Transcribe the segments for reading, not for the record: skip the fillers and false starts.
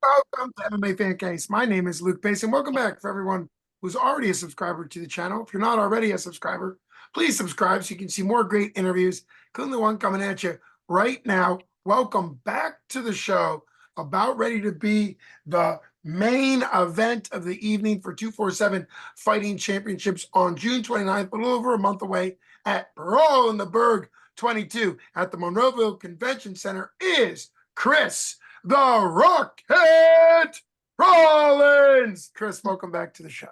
Welcome to MMA Fan Case. My name is Luke Pace, and welcome back for everyone who's already a subscriber to the channel. If you're not already a subscriber, please subscribe so you can see more great interviews, including the one coming at you right now. Welcome back to the show. About ready to be the main event of the evening for 247 Fighting Championships on June 29th, a little over a month away at Brawl in the Burgh 22 at the Monroeville Convention Center is Chris the Rocket Rollins. Chris, welcome back to the show.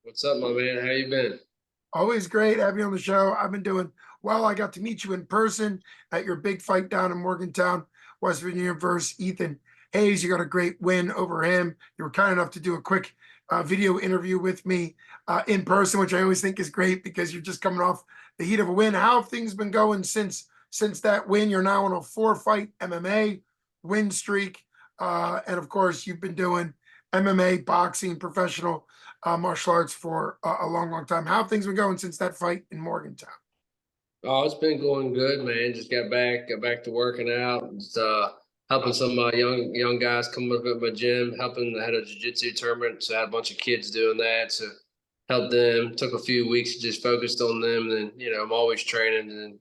What's up, my man? How you been? Always great having you on the show. I've been doing well. I got to meet you in person at your big fight down in Morgantown, West Virginia versus Ethan Hayes. You got a great win over him. You were kind enough to do a quick video interview with me in person, which I always think is great because you're just coming off the heat of a win. How have things been going since that win? You're now on a 4-fight MMA win streak. And of course, you've been doing MMA, boxing, professional martial arts for a long, long time. How have things been going since that fight in Morgantown? Oh, it's been going good, man. Just got back to working out. Just, helping some young guys come up at my gym. I had a jiu-jitsu tournament, so I had a bunch of kids doing that. So helped them. Took a few weeks, just focused on them. And then I'm always training and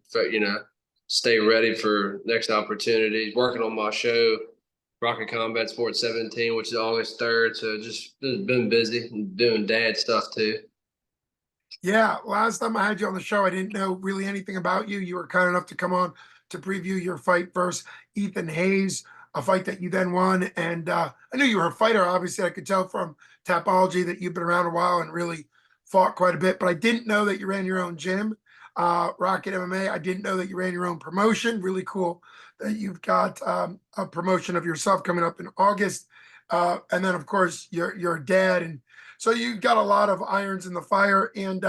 stay ready for next opportunities. Working on my show, Rocket Combat Sports 17, which is August 3rd. So just been busy and doing dad stuff too. Yeah, last time I had you on the show, I didn't know really anything about you. You were kind enough to come on to preview your fight versus Ethan Hayes, a fight that you then won. And I knew you were a fighter. Obviously, I could tell from Tapology that you've been around a while and really fought quite a bit. But I didn't know that you ran your own gym, Rocket MMA. I didn't know that you ran your own promotion. Really cool that you've got a promotion of yourself coming up in August. And then, of course, you're a dad, and so you got a lot of irons in the fire. And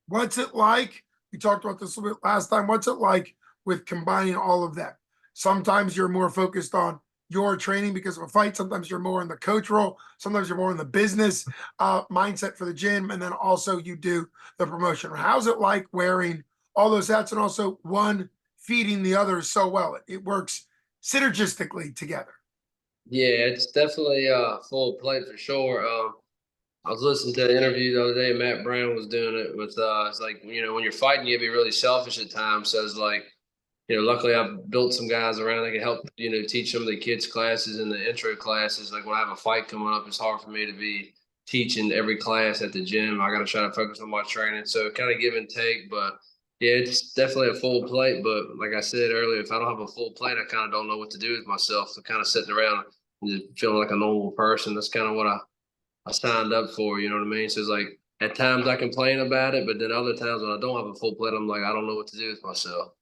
what's it like? We talked about this a little bit last time. What's it like with combining all of that? Sometimes you're more focused on your training because of a fight. Sometimes you're more in the coach role. Sometimes you're more in the business mindset for the gym. And then also you do the promotion. How's it like wearing all those hats and also one feeding the other so well? It works synergistically together. Yeah, it's definitely full plate for sure. I was listening to an interview the other day. Matt Brown was doing it with. It's like when you're fighting, you have to be really selfish at times. So it's like luckily I've built some guys around that can help teach some of the kids classes and the intro classes. Like when I have a fight coming up, it's hard for me to be teaching every class at the gym. I got to try to focus on my training. So kind of give and take, but. Yeah, it's definitely a full plate, but like I said earlier, if I don't have a full plate, I kind of don't know what to do with myself. So kind of sitting around and just feeling like a normal person. That's kind of what I signed up for, you know what I mean? So it's like at times I complain about it, but then other times when I don't have a full plate, I'm like, I don't know what to do with myself.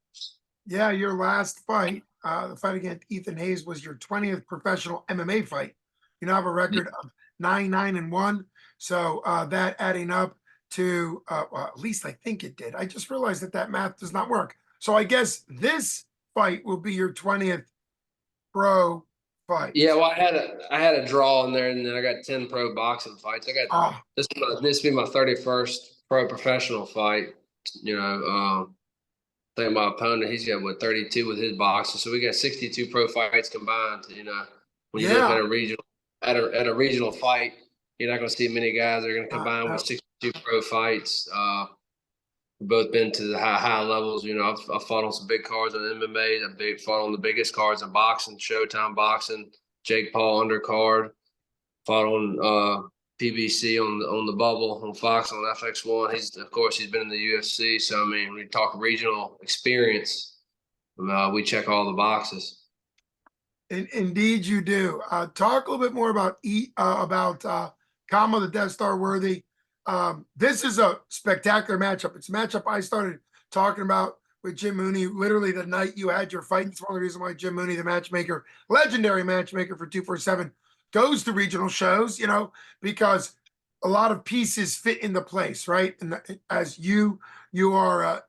Yeah, your last fight, the fight against Ethan Hayes, was your 20th professional MMA fight. You now have a record of 9-1. So that adding up to, well, at least I think it did. I just realized that math does not work. So I guess this fight will be your 20th pro fight. Yeah, well, I had a draw in there, and then I got 10 pro boxing fights. I got Ah, this will be my 31st pro professional fight. I think my opponent, he's got 32 with his boxing, so we got 62 pro fights combined. When you look at yeah. a regional fight, you're not going to see many guys that are going to combine with No. 62 pro fights. We've both been to the high levels. I've fought on some big cards on MMA. Fought on the biggest cards in boxing, Showtime boxing, Jake Paul undercard. Fought on PBC on the bubble on Fox on FX1. He's been in the UFC. So I mean, when you talk regional experience, we check all the boxes. Indeed, you do. Talk a little bit more about Khama, the Death Star Worthy. This is a spectacular matchup. It's a matchup I started talking about with Jim Mooney literally the night you had your fight. It's one of the reasons why Jim Mooney, the matchmaker, legendary matchmaker for 247, goes to regional shows, because a lot of pieces fit into place, right? And as you are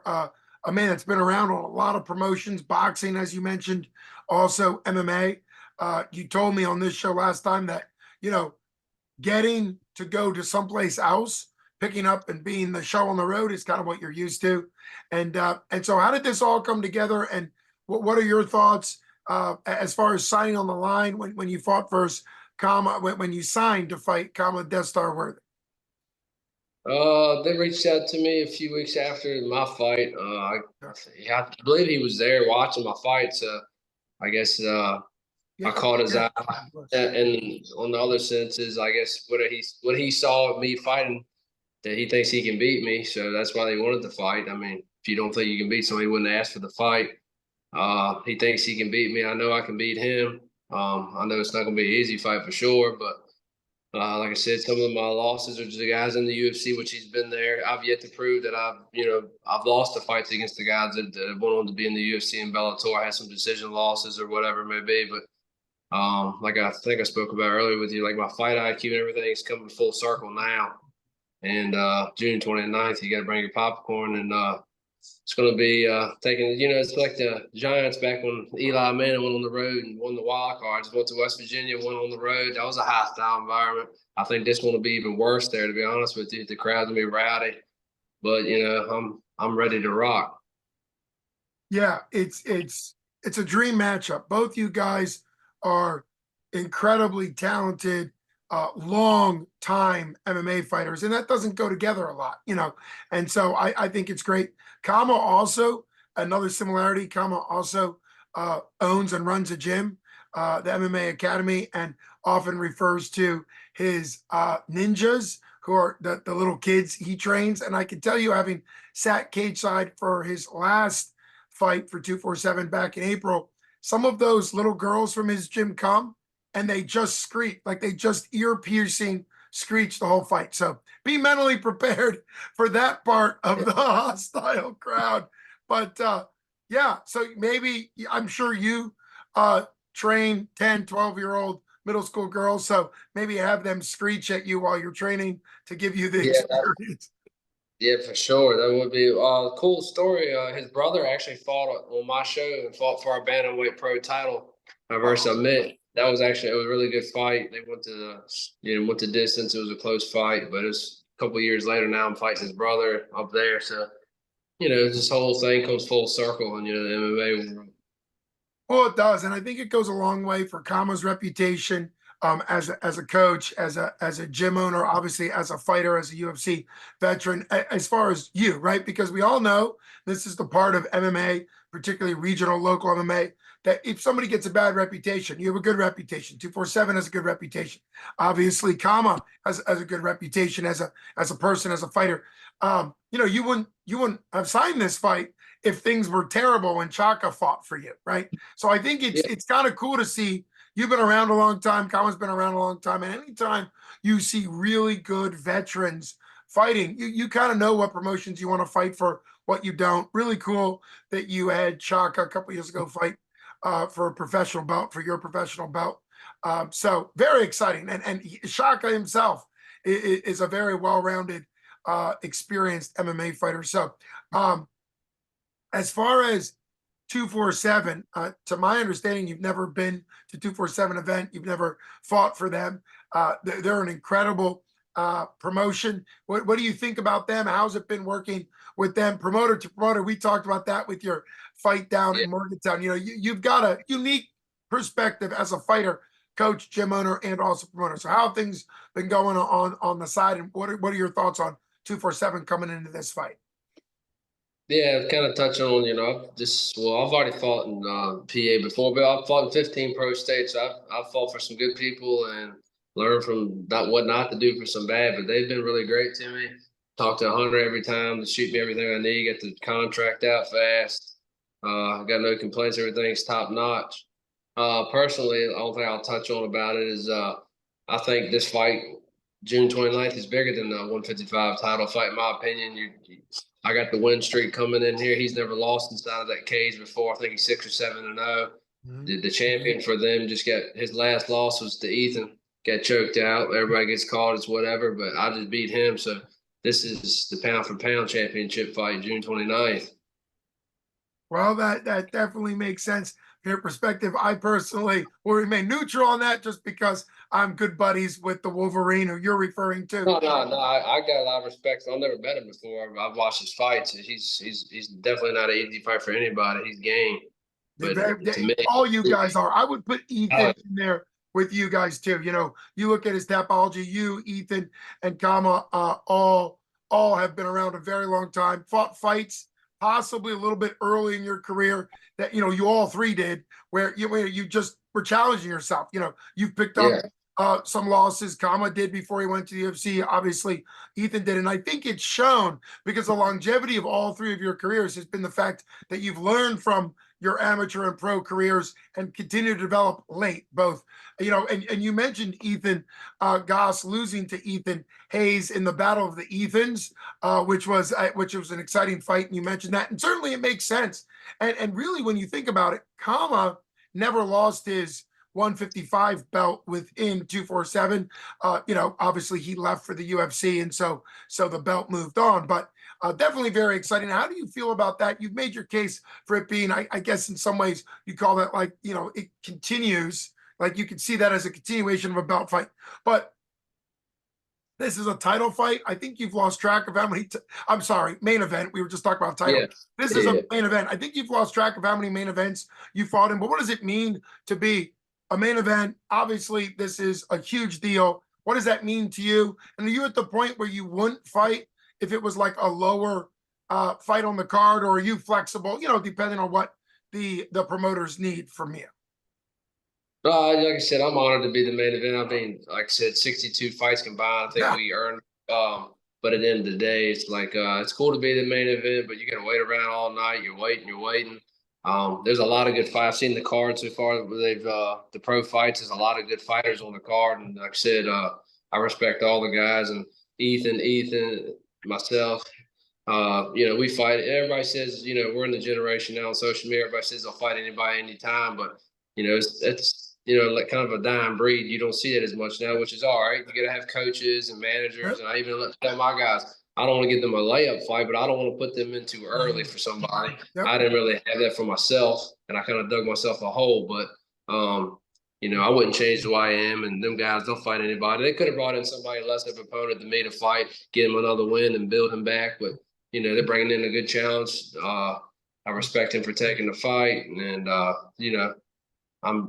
a man that's been around on a lot of promotions, boxing, as you mentioned, also MMA. You told me on this show last time that, getting to go to someplace else, picking up and being the show on the road is kind of what you're used to. And so how did this all come together? And what are your thoughts as far as signing on the line when you fought versus Khama, when you signed to fight Khama Death Star Worthy? They reached out to me a few weeks after my fight. Yeah, I believe he was there watching my fight. So I guess I Yeah, caught his yeah. eye. And on the other senses, I guess what he saw of me fighting, that he thinks he can beat me. So that's why they wanted the fight. I mean, if you don't think you can beat somebody, you wouldn't ask for the fight. He thinks he can beat me. I know I can beat him. I know it's not going to be an easy fight for sure, but like I said, some of my losses are to the guys in the UFC, which he's been there. I've yet to prove that I've lost the fights against the guys that went on to be in the UFC and Bellator. I had some decision losses or whatever it may be, but like I think I spoke about earlier with you, like my fight IQ and everything is coming full circle now. And June 29th, you got to bring your popcorn, and it's going to be taking, it's like the Giants back when Eli Manning went on the road and won the wild card. Just went to West Virginia, went on the road. That was a hostile environment. I think this one will be even worse there, to be honest with you. The crowd's going to be rowdy, but I'm ready to rock. Yeah, it's a dream matchup. Both you guys are incredibly talented, long time MMA fighters, and that doesn't go together a lot, you know. And so I think it's great. Khama also, another similarity. Khama also owns and runs a gym, the MMA Academy, and often refers to his ninjas, who are the little kids he trains. And I can tell you, having sat cage side for his last fight for 247 back in April, some of those little girls from his gym come and they just screech, like they just ear piercing screech the whole fight. So be mentally prepared for that part of the hostile crowd. But yeah, so maybe I'm sure you train 10, 12-year-old middle school girls. So maybe have them screech at you while you're training to give you the Yeah, experience. yeah, for sure. That would be a cool story. His brother actually fought on my show and fought for our bantamweight pro title versus Amit. That was actually, it was a really good fight. They went to went the distance. It was a close fight, but it's a couple years later now. I'm fighting his brother up there, so this whole thing comes full circle, and the MMA world. Well, it does, and I think it goes a long way for Khama's reputation as a coach, as a gym owner, obviously as a fighter, as a UFC veteran. As far as you, right? Because we all know this is the part of MMA, particularly regional, local MMA, that if somebody gets a bad reputation, you have a good reputation. 247 has a good reputation. Obviously, Khama has a good reputation as a person, as a fighter. You wouldn't have signed this fight if things were terrible when Chaka fought for you, right? So I think Yeah, it's kind of cool to see you've been around a long time. Khama's been around a long time, and anytime you see really good veterans fighting, you kind of know what promotions you want to fight for, what you don't. Really cool that you had Chaka a couple years ago fight for a professional belt, for your professional belt. So very exciting, and Shaka himself is a very well-rounded, experienced MMA fighter. So as far as 247, to my understanding, you've never been to 247 event. You've never fought for them. They're an incredible promotion. What do you think about them? How's it been working with them, promoter to promoter? We talked about that with your fight down yeah. in Morgantown. You've got a unique perspective as a fighter, coach, gym owner, and also promoter. So how have things been going on the side, and what are your thoughts on 247 coming into this fight? Yeah, kind of touching on, I've already fought in PA before, but I've fought in 15 pro states. I've fought for some good people and learned from what not to do for some bad, but they've been really great to me. Talk to a hunter every time to shoot me everything I need, get the contract out fast. Got no complaints. Everything's top notch. Personally, the only thing I'll touch on about it is I think this fight, June 29th, is bigger than the 155 title fight, in my opinion. I got the win streak coming in here. He's never lost inside of that cage before. I think he's 6 or 7-0. Mhm. The champion for them just got his last loss was to Ethan. Got choked out. Everybody gets called. It's whatever, but I just beat him. So this is the pound for pound championship fight, June 29th. Well, that definitely makes sense from your perspective. I personally will remain neutral on that just because I'm good buddies with the Wolverine who you're referring to. No. I got a lot of respect. I've never met him before. I've watched his fights. He's definitely not an easy fight for anybody. He's game. They're But very, to me, all you guys are. I would put I Ethan like, in there with you guys too. You know, you look at his topology. You, Ethan, and Khama, all have been around a very long time. Fought fights possibly a little bit early in your career that you all three did, where you just were challenging yourself. You know, you've picked up yeah, some losses. Khama did before he went to the UFC. Obviously, Ethan did, and I think it's shown because the longevity of all three of your careers has been the fact that you've learned from your amateur and pro careers and continue to develop late both. And you mentioned Ethan Goss losing to Ethan Hayes in the Battle of the Ethans, which was an exciting fight, and you mentioned that, and certainly it makes sense. And really, when you think about it, Khama never lost his 155 belt within 247. Obviously he left for the UFC, and so the belt moved on, but definitely very exciting. How do you feel about that? You've made your case for it being, I guess, in some ways, you call that like, it continues. Like you can see that as a continuation of a belt fight. But this is a title fight. I think you've lost track of how many. I'm sorry, main event. We were just talking about title. yeah, This is a yeah. main event. I think you've lost track of how many main events you fought in. But what does it mean to be a main event? Obviously, this is a huge deal. What does that mean to you? And are you at the point where you wouldn't fight if it was like a lower fight on the card, or are you flexible? Depending on what the promoters need from you. Like I said, I'm honored to be the main event. I mean, like I said, 62 fights combined. I think Yeah. we earned. But at the end of the day, it's like it's cool to be the main event, but you got to wait around all night. You're waiting, you're waiting. There's a lot of good fights. I've seen the card so far. They've the pro fights. There's a lot of good fighters on the card, and like I said, I respect all the guys and Ethan, myself. We fight. Everybody says, we're in the generation now on social media. Everybody says they'll fight anybody anytime, but it's like kind of a dying breed. You don't see it as much now, which is all right. You got to have coaches and managers, Yep. and I even tell my guys, I don't want to give them a layup fight, but I don't want to put them in too early for somebody. Yep. I didn't really have that for myself, and I kind of dug myself a hole. But I wouldn't change who I am, and them guys don't fight anybody. They could have brought in somebody less of an opponent to me to fight, get him another win, and build him back, but. They're bringing in a good challenge. I respect him for taking the fight, and I'm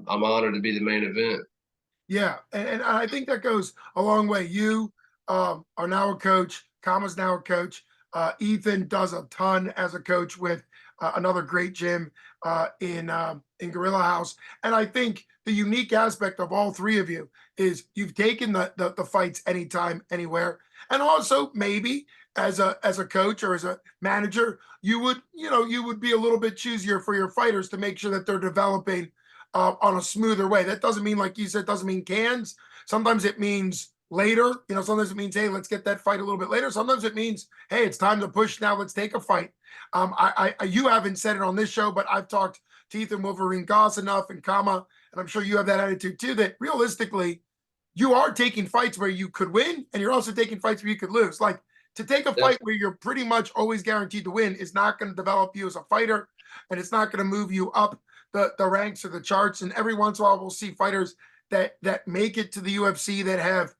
honored to be the main event. Yeah, and I think that goes a long way. You are now a coach. Khama's now a coach. Ethan does a ton as a coach with another great gym in Gorilla House. And I think the unique aspect of all three of you is you've taken the fights anytime, anywhere, and also maybe as a coach or as a manager, you would be a little bit choosier for your fighters to make sure that they're developing on a smoother way. That doesn't mean, like you said, doesn't mean cans. Sometimes it means later. Sometimes it means, hey, let's get that fight a little bit later. Sometimes it means, hey, it's time to push now. Let's take a fight. You haven't said it on this show, but I've talked to Ethan Wolverine Goss enough and Khama, and I'm sure you have that attitude too, that realistically, you are taking fights where you could win, and you're also taking fights where you could lose. Like, to take a fight where you're pretty much always guaranteed to win is not going to develop you as a fighter, and it's not going to move you up the ranks or the charts. And every once in a while, we'll see fighters that make it to the UFC that have,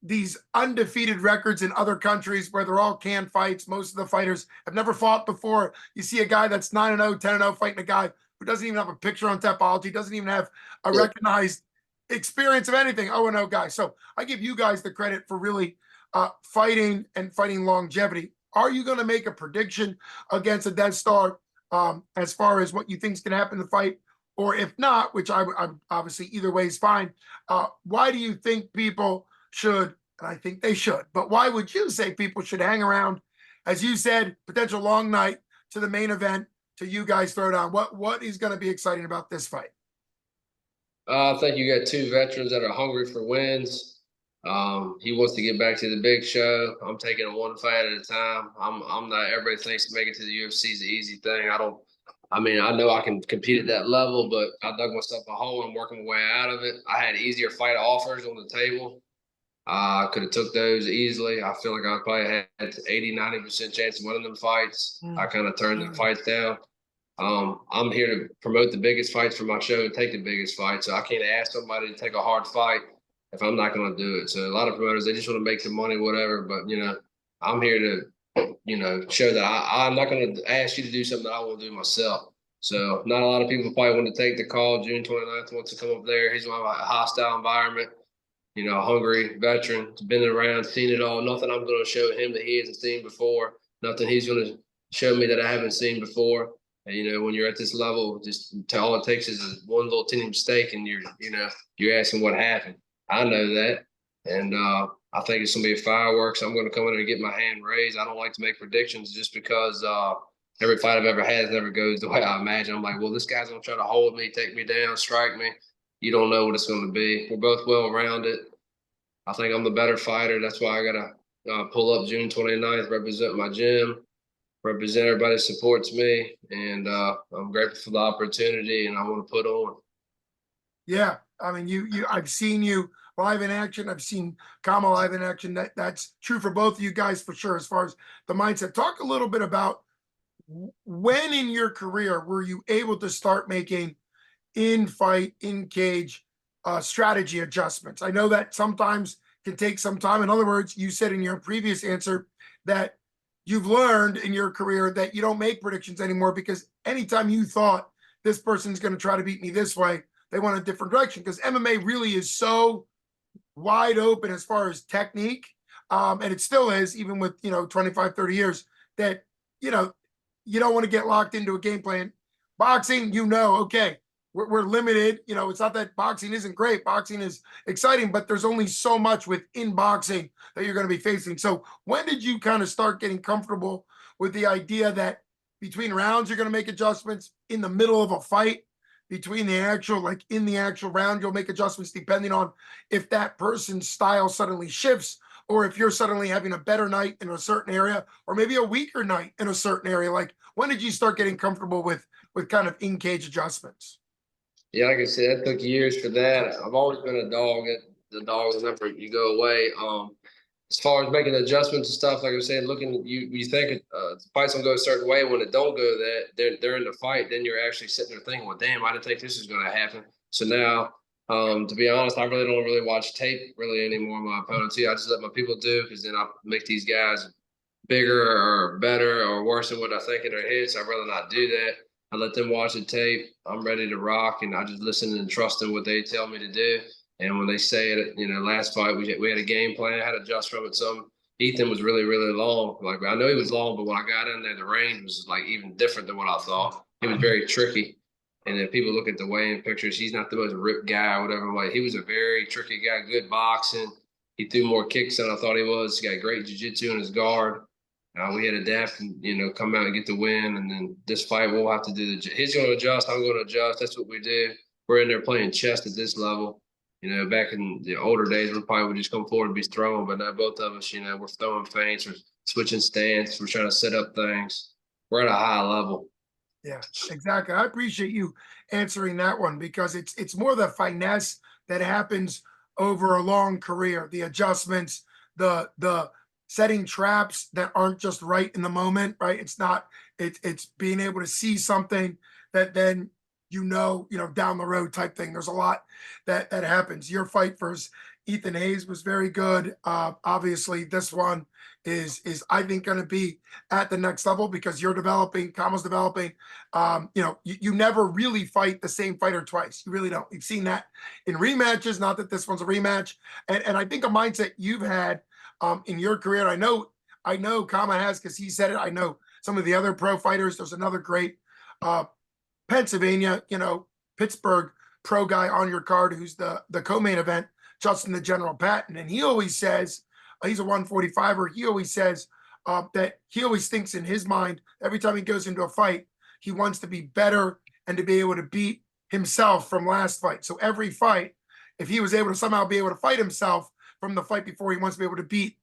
these undefeated records in other countries where they're all canned fights. Most of the fighters have never fought before. You see a guy that's 9-0, 10-0 fighting a guy who doesn't even have a picture on Tapology, doesn't even have a recognized experience of anything. 0-0 guy. So I give you guys the credit for really fighting longevity. Are you going to make a prediction against a Death Star as far as what you think is going to happen in the fight? Or if not, which I'm obviously either way is fine. Why do you think people should, and I think they should, but why would you say people should hang around? As you said, potential long night to the main event, to you guys throw down. What is going to be exciting about this fight? I think you got two veterans that are hungry for wins. He wants to get back to the big show. I'm taking it one fight at a time. I'm not. Everybody thinks making it to the UFC is the easy thing. I know I can compete at that level, but I dug myself a hole and I'm working my way out of it. I had easier fight offers on the table. I could have took those easily. I feel like I probably had 80, 90% chance of winning them fights. I kind of turned the fights down. I'm here to promote the biggest fights for my show and take the biggest fight. So I can't ask somebody to take a hard fight if I'm not going to do it. So a lot of promoters, they just want to make some money, whatever. But, I'm here to, show that I'm not going to ask you to do something that I want to do myself. So not a lot of people probably want to take the call. June 29th wants to come up there. He's going to have a hostile environment. You know, a hungry veteran, been around, seen it all. Nothing I'm going to show him that he hasn't seen before. Nothing he's going to show me that I haven't seen before. And, you know, when you're at this level, just all it takes is one little teeny mistake, and you're asking what happened. I know that, and I think it's going to be a fireworks. I'm going to come in there and get my hand raised. I don't like to make predictions just because every fight I've ever had never goes the way I imagine. I'm like, well, this guy's going to try to hold me, take me down, strike me. You don't know what it's going to be. We're both well-rounded. I think I'm the better fighter. That's why I got to pull up June 29th, represent my gym, represent everybody that supports me. And I'm grateful for the opportunity, and I want to put on. Yeah. I mean, I've seen you live in action. I've seen Khama live in action. That's true for both of you guys for sure, as far as the mindset. Talk a little bit about when in your career were you able to start making in fight, in cage, strategy adjustments? I know that sometimes can take some time. In other words, you said in your previous answer that you've learned in your career that you don't make predictions anymore, because anytime you thought this person's going to try to beat me this way, they went a different direction, because MMA really is so wide open as far as technique. And it still is, even with, 25, 30 years, that, you know, you don't want to get locked into a game plan. Boxing, okay, we're limited. It's not that boxing isn't great. Boxing is exciting, but there's only so much within boxing that you're going to be facing. So when did you kind of start getting comfortable with the idea that between rounds, you're going to make adjustments in the middle of a fight, between the actual, like in the actual round, you'll make adjustments depending on if that person's style suddenly shifts, or if you're suddenly having a better night in a certain area, or maybe a weaker night in a certain area? Like, when did you start getting comfortable with kind of in-cage adjustments? Yeah, like I said, that took years for that. I've always been a dog. The dog is never you go away. As far as making adjustments and stuff, like I was saying, you think the fight's gonna go a certain way. When it don't go they're in the fight, then you're actually sitting there thinking, well, damn, I didn't think this was gonna happen. So now, to be honest, I really don't really watch tape really anymore. My opponents, I just let my people do, because then I make these guys bigger or better or worse than what I think in their heads. So I'd rather not do that. I let them watch the tape. I'm ready to rock, and I just listen and trust in what they tell me to do. And when they say it, last fight we had a game plan. I had to adjust from it some. Ethan was really, really long. Like, I know he was long, but when I got in there, the range was like even different than what I thought. He was very tricky. And then people look at the weigh-in pictures. He's not the most ripped guy or whatever. Like, he was a very tricky guy, good boxing. He threw more kicks than I thought he was. He got great jiu-jitsu in his guard. We had to adapt and, come out and get the win. And then this fight, we'll have to do he's going to adjust. I'm going to adjust. That's what we do. We're in there playing chess at this level. Back in the older days, we probably would just come forward and be throwing, but now both of us, we're throwing feints, we're switching stance, we're trying to set up things. We're at a high level. Yeah, exactly. I appreciate you answering that one, because it's more the finesse that happens over a long career, the adjustments, the setting traps that aren't just right in the moment, right? It's being able to see something that then down the road type thing. There's a lot that happens. Your fight versus Ethan Hayes was very good. Obviously, this one is I think going to be at the next level, because you're developing, Khama's developing. You never really fight the same fighter twice. You really don't. We've seen that in rematches. Not that this one's a rematch, and I think a mindset you've had in your career. I know Khama has, because he said it. I know some of the other pro fighters. There's another great Pennsylvania, Pittsburgh pro guy on your card who's the co-main event, Justin the General Patton. And he always says, he's a 145er. He always says that he always thinks in his mind, every time he goes into a fight, he wants to be better and to be able to beat himself from last fight. So every fight, if he was able to somehow be able to fight himself from the fight before, he wants to be able to beat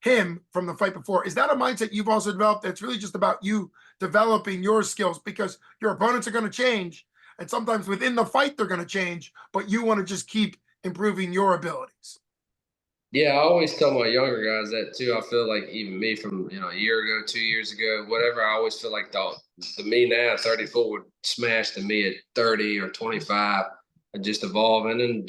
him from the fight before. Is that a mindset you've also developed? That's really just about you developing your skills, because your opponents are going to change, and sometimes within the fight they're going to change, but you want to just keep improving your abilities. Yeah, I always tell my younger guys that too. I feel like even me from a year ago, 2 years ago, whatever, I always feel like the me now at 34 would smash the me at 30 or 25 and just evolve. And then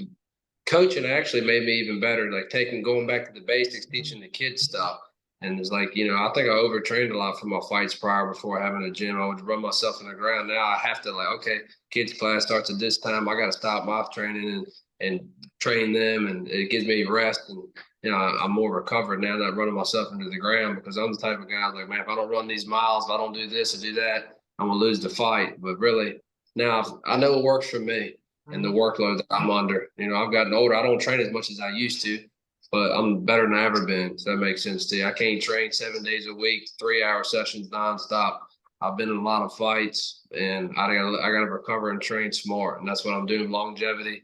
coaching actually made me even better, like going back to the basics, teaching the kids stuff. And it's like, you know, I think I overtrained a lot for my fights prior before having a gym. I would run myself in the ground. Now I have to like, okay, kids class starts at this time. I got to stop my training and train them, and it gives me rest. And you know, I'm more recovered now, not running myself into the ground, because I'm the type of guy like, man, if I don't run these miles, if I don't do this or do that, I'm gonna lose the fight. But really, now I know it works for me and the workload that I'm under. You know, I've gotten older. I don't train as much as I used to, but I'm better than I ever been. So that makes sense to you. I can't train 7 days a week, 3 hour sessions nonstop. I've been in a lot of fights, and I gotta recover and train smart, and that's what I'm doing. Longevity.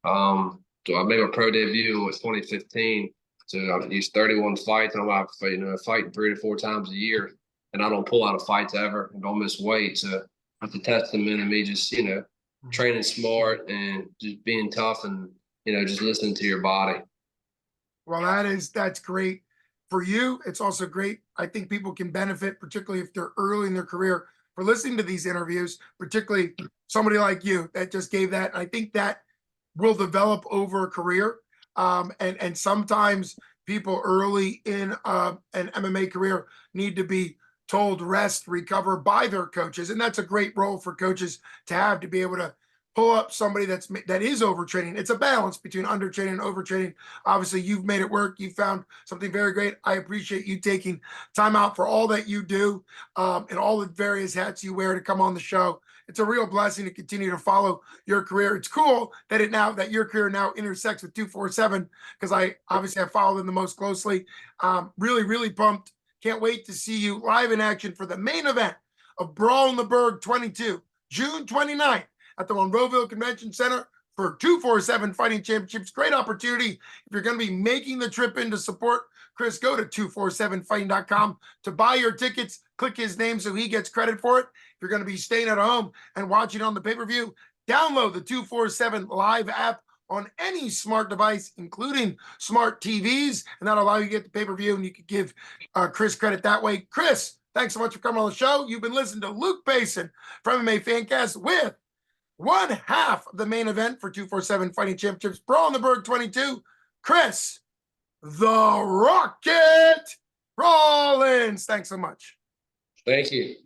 So I made my pro debut in 2015. So I've used 31 fights. I'm fighting 3 to 4 times a year, and I don't pull out of fights ever and don't miss weight. So that's a testament of me just, you know, training smart and just being tough, and, you know, just listening to your body. Well, that's great for you. It's also great. I think people can benefit, particularly if they're early in their career, for listening to these interviews, particularly somebody like you that just gave that. I think that will develop over a career. And sometimes people early in an MMA career need to be told rest, recover by their coaches, and that's a great role for coaches to have, to be able to pull up somebody that is overtraining. It's a balance between undertraining and overtraining. Obviously, you've made it work. You found something very great. I appreciate you taking time out for all that you do, and all the various hats you wear to come on the show. It's a real blessing to continue to follow your career. It's cool that your career now intersects with 247, because I obviously have followed them the most closely. Really, really pumped. Can't wait to see you live in action for the main event of Brawl in the Burgh 22, June 29th at the Monroeville Convention Center for 247 Fighting Championships. Great opportunity. If you're going to be making the trip in to support Chris, go to 247fighting.com to buy your tickets. Click his name so he gets credit for it. If you're going to be staying at home and watching on the pay-per-view, download the 247 Live app on any smart device, including smart TVs, and that'll allow you to get the pay-per-view, and you can give Chris credit that way. Chris, thanks so much for coming on the show. You've been listening to Luke Payson from MMA Fancast with one half of the main event for 247 Fighting Championships, Brawl in the Burgh 22, Chris, the Rocket Rollins. Thanks so much. Thank you.